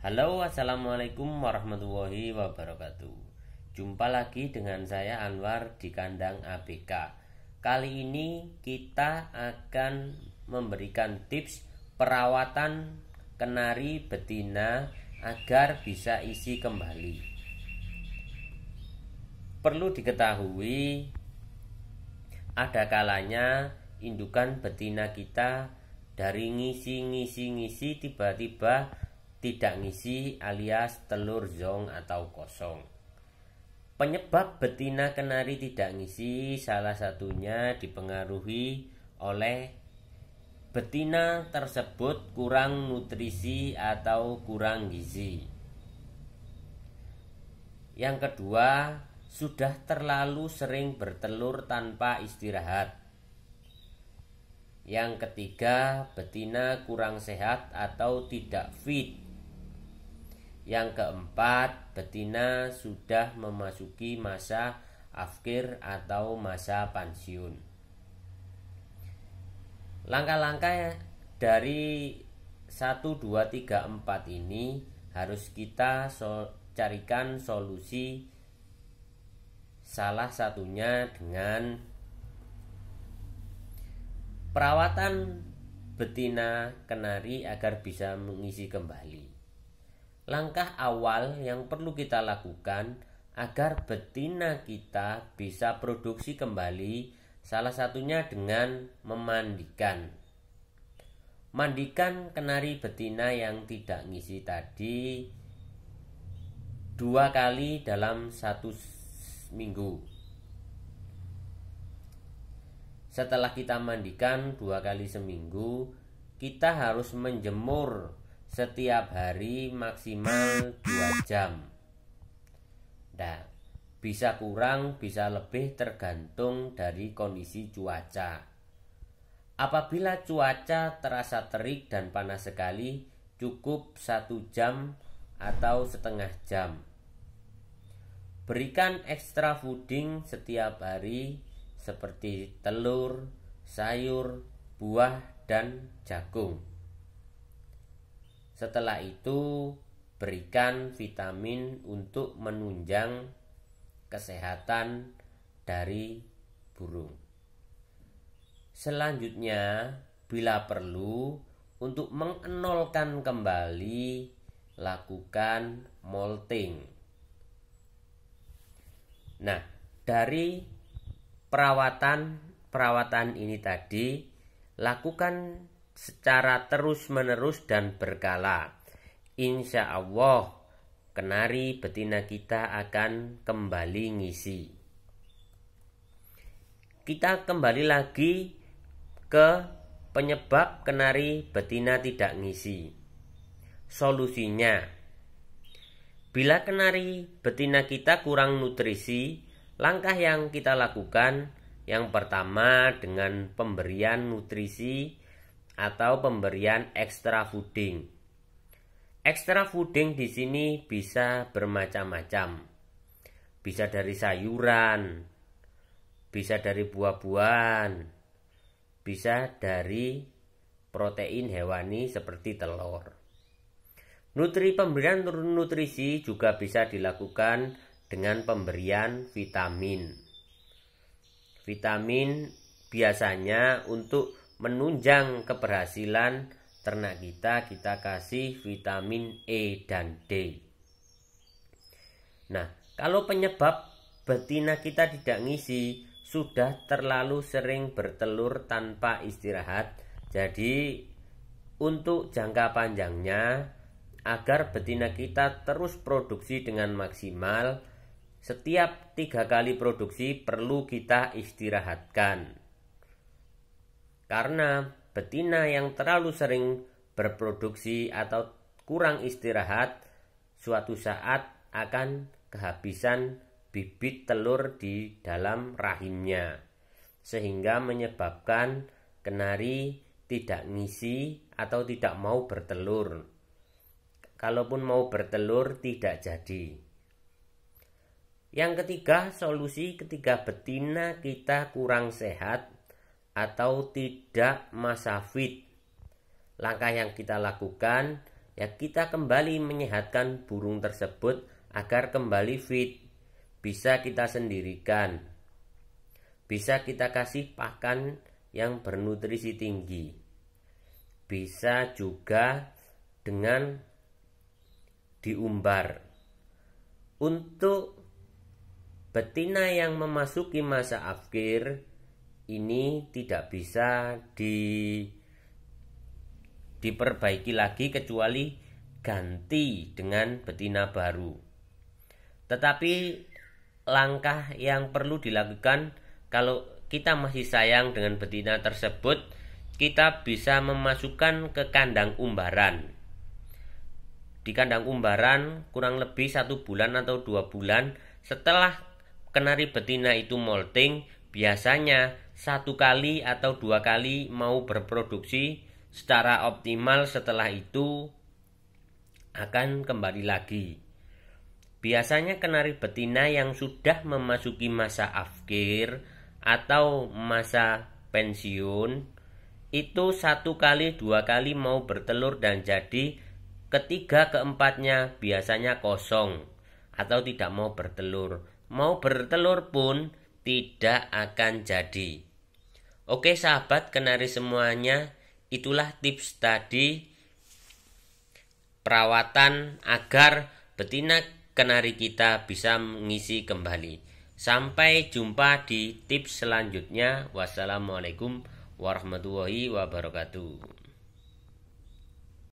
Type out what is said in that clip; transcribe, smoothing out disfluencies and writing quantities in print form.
Halo, assalamualaikum warahmatullahi wabarakatuh. Jumpa lagi dengan saya Anwar di kandang ABK. Kali ini kita akan memberikan tips perawatan kenari betina agar bisa isi kembali. Perlu diketahui, ada kalanya indukan betina kita dari ngisi tiba-tiba tidak ngisi alias telur zong atau kosong. Penyebab betina kenari tidak ngisi salah satunya dipengaruhi oleh betina tersebut kurang nutrisi atau kurang gizi. Yang kedua, sudah terlalu sering bertelur tanpa istirahat. Yang ketiga, betina kurang sehat atau tidak fit. Yang keempat, betina sudah memasuki masa afkir atau masa pensiun. Langkah-langkah dari 1, 2, 3, 4 ini harus kita carikan solusi, salah satunya dengan perawatan betina kenari agar bisa mengisi kembali. Langkah awal yang perlu kita lakukan agar betina kita bisa produksi kembali, salah satunya dengan memandikan. Mandikan kenari betina yang tidak ngisi tadi 2 kali dalam 1 minggu. Setelah kita mandikan 2 kali seminggu, kita harus menjemur setiap hari maksimal 2 jam. Nah, bisa kurang, bisa lebih tergantung dari kondisi cuaca. Apabila cuaca terasa terik dan panas sekali, cukup 1 jam atau setengah jam. Berikan extra fooding setiap hari seperti telur, sayur, buah, dan jagung. Setelah itu, berikan vitamin untuk menunjang kesehatan dari burung. Selanjutnya, bila perlu, untuk mengenolkan kembali, lakukan molting. Nah, dari perawatan ini tadi, lakukan secara terus-menerus dan berkala. Insya Allah kenari betina kita akan kembali ngisi. Kita kembali lagi ke penyebab kenari betina tidak ngisi. Solusinya, bila kenari betina kita kurang nutrisi, langkah yang kita lakukan yang pertama dengan pemberian nutrisi atau pemberian extra fooding. Extra fooding di sini bisa bermacam-macam. Bisa dari sayuran, bisa dari buah-buahan, bisa dari protein hewani seperti telur. Pemberian nutrisi juga bisa dilakukan dengan pemberian vitamin. Vitamin biasanya untuk menunjang keberhasilan ternak kita kasih vitamin E dan D. Nah, kalau penyebab betina kita tidak ngisi sudah terlalu sering bertelur tanpa istirahat, jadi untuk jangka panjangnya agar betina kita terus produksi dengan maksimal, setiap 3 kali produksi perlu kita istirahatkan. Karena betina yang terlalu sering berproduksi atau kurang istirahat, suatu saat akan kehabisan bibit telur di dalam rahimnya, sehingga menyebabkan kenari tidak ngisi atau tidak mau bertelur. Kalaupun mau bertelur tidak jadi. Yang ketiga, solusi ketika betina kita kurang sehat atau tidak masa fit. Langkah yang kita lakukan ya kita kembali menyehatkan burung tersebut agar kembali fit. Bisa kita sendirikan, bisa kita kasih pakan yang bernutrisi tinggi, bisa juga dengan diumbar. Untuk betina yang memasuki masa afkir ini tidak bisa diperbaiki lagi kecuali ganti dengan betina baru. Tetapi langkah yang perlu dilakukan kalau kita masih sayang dengan betina tersebut, kita bisa memasukkan ke kandang umbaran. Di kandang umbaran kurang lebih 1 bulan atau 2 bulan setelah kenari betina itu molting, biasanya 1 kali atau 2 kali mau berproduksi secara optimal, setelah itu akan kembali lagi. Biasanya kenari betina yang sudah memasuki masa afkir atau masa pensiun itu 1 kali 2 kali mau bertelur dan jadi, ketiga keempatnya biasanya kosong atau tidak mau bertelur. Mau bertelur pun tidak akan jadi. Oke sahabat kenari semuanya, itulah tips tadi perawatan agar betina kenari kita bisa mengisi kembali. Sampai jumpa di tips selanjutnya. Wassalamualaikum warahmatullahi wabarakatuh.